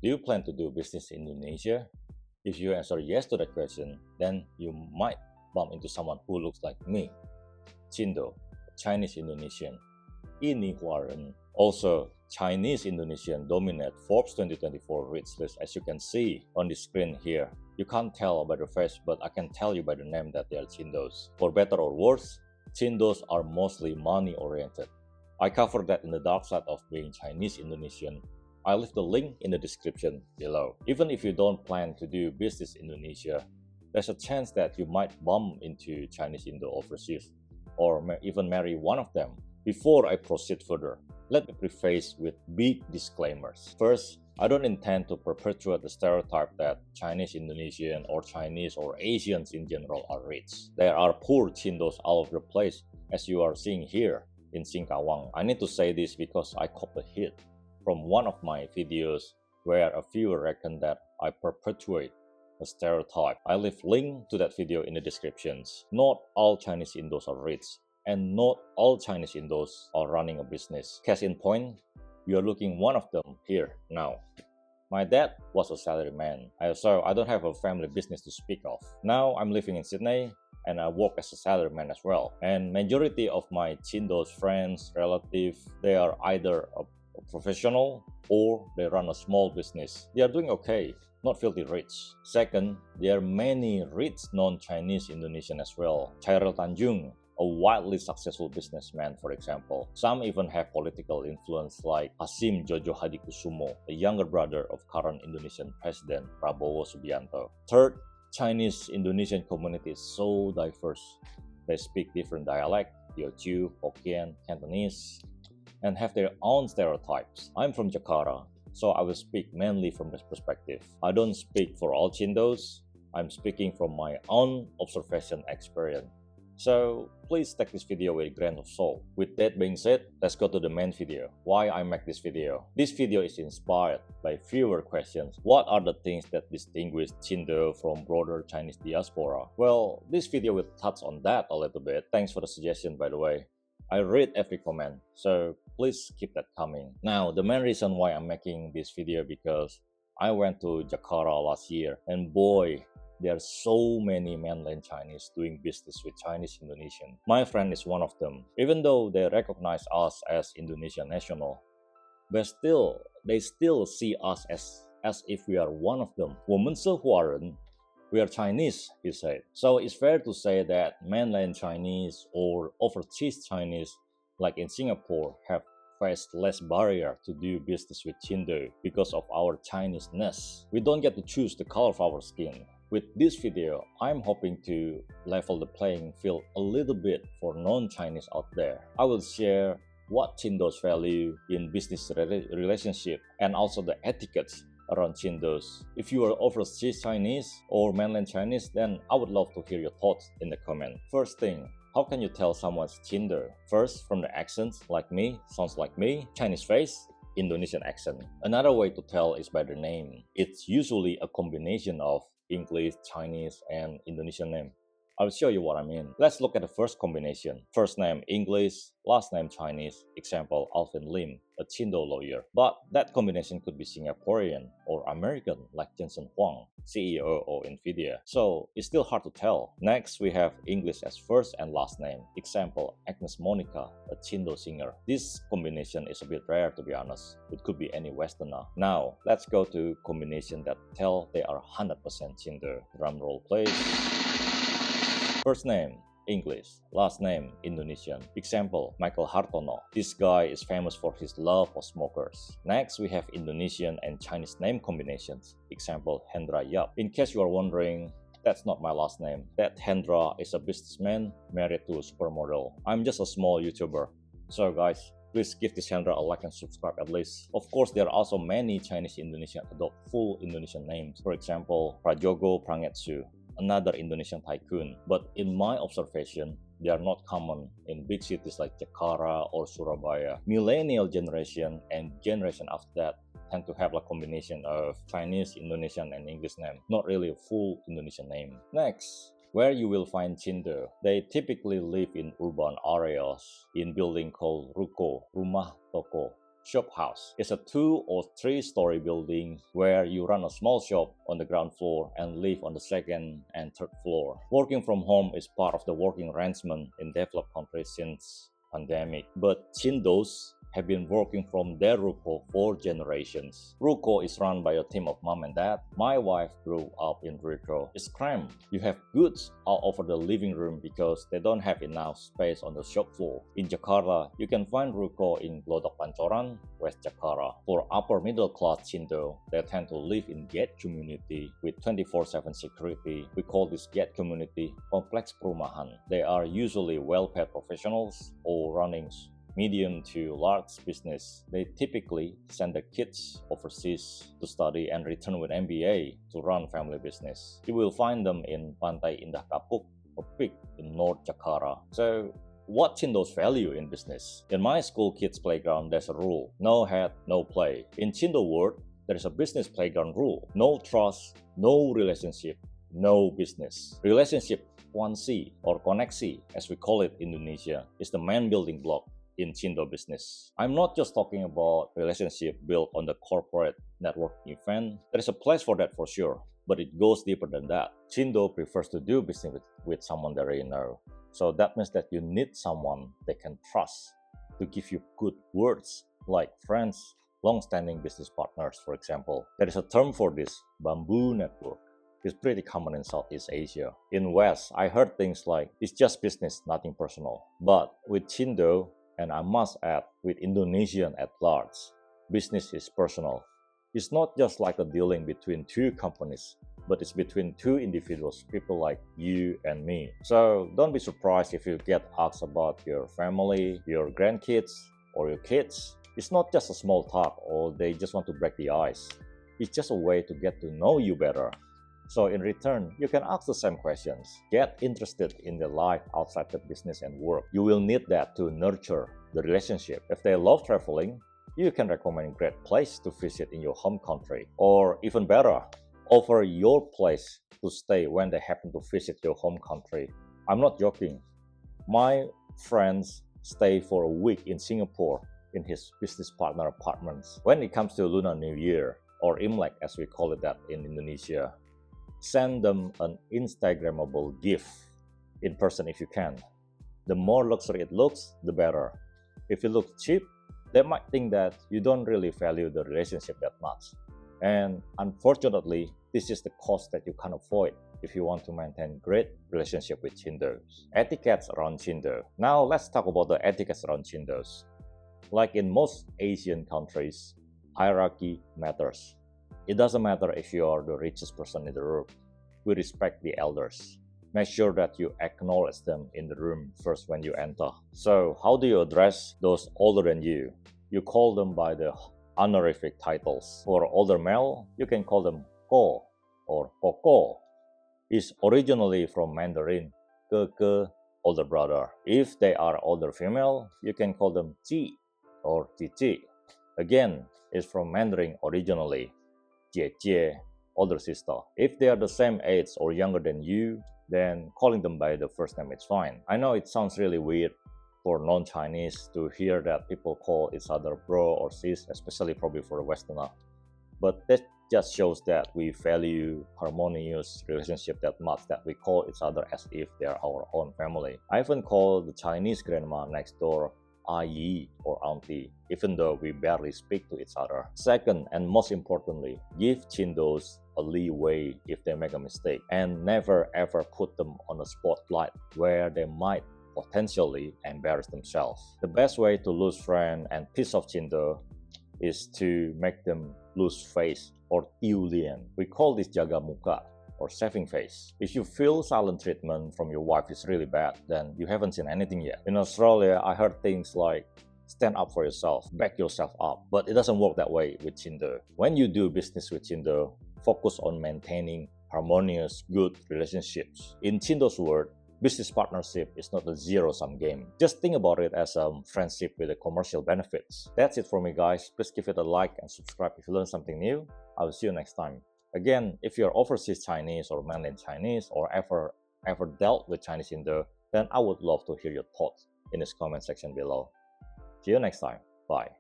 Do you plan to do business in Indonesia? If you answer yes to that question, then you might bump into someone who looks like me, Chindo, Chinese Indonesian,印尼华人. Also, Chinese Indonesian dominate Forbes 2024 rich list, as you can see on the screen here. You can't tell by the face, but I can tell you by the name that they are Chindos. For better or worse, Chindos are mostly money-oriented. I covered that in the dark side of being Chinese Indonesian. I'll leave the link in the description below. Even if you don't plan to do business in Indonesia, there's a chance that you might bump into Chinese Indo overseas, or even marry one of them. Before I proceed further, let me preface with big disclaimers. First, I don't intend to perpetuate the stereotype that Chinese Indonesian or Chinese or Asians in general are rich. There are poor Chindos all over the place, as you are seeing here in Singkawang. I need to say this because I caught a hit from one of my videos where a viewer reckoned that I perpetuate a stereotype. I leave link to that video in the descriptions. Not all Chinese Indos are rich, and not all Chinese Indos are running a business. Case in point, you are looking one of them here now. My dad was a salaryman, so I don't have a family business to speak of. Now I'm living in Sydney, and I work as a salaryman as well. And majority of my Chindos friends, relatives, they are either a professional or they run a small business. They are doing okay, not filthy rich. Second, there are many rich non-Chinese Indonesian as well. Chairil Tanjung, a wildly successful businessman, for example. Some even have political influence like Hasim Jojo Hadikusumo, the younger brother of current Indonesian President Prabowo Subianto. Third, Chinese Indonesian community is so diverse. They speak different dialects, Teochew, Hokkien, Cantonese, and have their own stereotypes. I'm from Jakarta, so I will speak mainly from this perspective. I don't speak for all Chindos. I'm speaking from my own observation experience. So please take this video with a grain of salt. With that being said, let's go to the main video. Why I make this video? This video is inspired by viewer questions. What are the things that distinguish Chindo from broader Chinese diaspora? Well, this video will touch on that a little bit. Thanks for the suggestion, by the way. I read every comment, so please keep that coming. Now, the main reason why I'm making this video because I went to Jakarta last year, and boy, there are so many mainland Chinese doing business with Chinese Indonesian. My friend is one of them. Even though they recognize us as Indonesian national, but they still see us as if we are one of them. 我们是华人, we are Chinese, he said. So it's fair to say that mainland Chinese or overseas Chinese, like in Singapore, have faced less barrier to do business with Chindo because of our Chinese-ness. We don't get to choose the color of our skin. With this video, I'm hoping to level the playing field a little bit for non-Chinese out there. I will share what Chindos value in business relationship and also the etiquettes around Chindos. If you are overseas Chinese or mainland Chinese, then I would love to hear your thoughts in the comment. First thing, how can you tell someone's Chindo? First, from the accents, like me, sounds like me, Chinese face, Indonesian accent. Another way to tell is by the name. It's usually a combination of English, Chinese, and Indonesian name. I'll show you what I mean. Let's look at the first combination. First name English, last name Chinese. Example, Alvin Lim, a Chindo lawyer. But that combination could be Singaporean or American like Jensen Huang, CEO of Nvidia. So it's still hard to tell. Next, we have English as first and last name. Example, Agnes Monica, a Chindo singer. This combination is a bit rare, to be honest. It could be any Westerner. Now, let's go to combination that tell they are 100% Chindo. Drum roll please. First name, English. Last name, Indonesian. Example, Michael Hartono. This guy is famous for his love of smokers. Next, we have Indonesian and Chinese name combinations. Example, Hendra Yap. In case you are wondering, that's not my last name. That Hendra is a businessman married to a supermodel. I'm just a small YouTuber. So guys, please give this Hendra a like and subscribe at least. Of course, there are also many Chinese Indonesian adopt full Indonesian names. For example, Prajogo Prangetsu, another Indonesian tycoon. But in my observation, they are not common in big cities like Jakarta or Surabaya. Millennial generation and generation after that tend to have a combination of Chinese, Indonesian, and English name, not really a full Indonesian name. Next, where you will find Chindo. They typically live in urban areas in building called ruko, rumah toko. Shop house is a 2 or 3 story building where you run a small shop on the ground floor and live on the second and third floor. Working from home is part of the working arrangement in developed countries since pandemic, but Chindos have been working from their ruko for generations. Ruko is run by a team of mom and dad. My wife grew up in ruko. It's cramped. You have goods all over the living room because they don't have enough space on the shop floor. In Jakarta, you can find ruko in Glodok Pancoran, West Jakarta. For upper middle class Chindo, they tend to live in gate community with 24/7 security. We call this gate community Kompleks Perumahan. They are usually well-paid professionals or running medium to large business. They typically send their kids overseas to study and return with MBA to run family business. You will find them in Pantai Indah Kapuk, a peak in North Jakarta. So, what Chindos value in business? In my school kids playground, there's a rule: no head, no play. In Chindo world, there is a business playground rule: no trust, no relationship, no business. Relationship 1C or koneksi, as we call it in Indonesia, is the main building block in Chindo business. I'm not just talking about relationship built on the corporate networking event. There is a place for that for sure, but it goes deeper than that. Chindo prefers to do business with someone they already know. So that means that you need someone they can trust to give you good words, like friends, long-standing business partners, for example. There is a term for this: bamboo network. It's pretty common in Southeast Asia. In West, I heard things like, it's just business, nothing personal. But with Chindo, and I must add, with Indonesian at large, business is personal. It's not just like a dealing between two companies, but it's between two individuals, people like you and me. So don't be surprised if you get asked about your family, your grandkids, or your kids. It's not just a small talk or they just want to break the ice. It's just a way to get to know you better. So in return, you can ask the same questions. Get interested in their life outside the business and work. You will need that to nurture the relationship. If they love traveling, you can recommend great place to visit in your home country. Or even better, offer your place to stay when they happen to visit your home country. I'm not joking. My friends stay for a week in Singapore in his business partner apartments. When it comes to Lunar New Year, or Imlek as we call it that in Indonesia, send them an Instagrammable gift in person if you can. The more luxury it looks, the better. If it looks cheap, they might think that you don't really value the relationship that much. And unfortunately, this is the cost that you can't avoid if you want to maintain great relationship with Chindos. Etiquettes around Chindo. Now let's talk about the etiquettes around Chindos. Like in most Asian countries, hierarchy matters. It doesn't matter if you are the richest person in the room. We respect the elders. Make sure that you acknowledge them in the room first when you enter. So how do you address those older than you? You call them by the honorific titles. For older male, you can call them ko or koko. It's originally from Mandarin, ke, older brother. If they are older female, you can call them ji or cici. Again, it's from Mandarin originally, jie, older sister. If they are the same age or younger than you, then calling them by the first name is fine. I know it sounds really weird for non-Chinese to hear that people call each other bro or sis, especially probably for a Westerner. But that just shows that we value harmonious relationship that much that we call each other as if they are our own family. I even call the Chinese grandma next door ayi or auntie, even though we barely speak to each other. Second, and most importantly, give Chindos a leeway if they make a mistake, and never ever put them on a spotlight where they might potentially embarrass themselves. The best way to lose friend and piece of Chindo is to make them lose face or tiulian. We call this jaga muka or saving face. If you feel silent treatment from your wife is really bad, then you haven't seen anything yet. In Australia, I heard things like stand up for yourself, back yourself up, but it doesn't work that way with Chindo. When you do business with Chindo, focus on maintaining harmonious, good relationships. In Chindo's word, business partnership is not a zero-sum game. Just think about it as a friendship with the commercial benefits. That's it for me, guys. Please give it a like and subscribe if you learned something new. I will see you next time. Again, if you're overseas Chinese or mainland Chinese or ever dealt with Chinese Indo, then I would love to hear your thoughts in this comment section below. See you next time. Bye.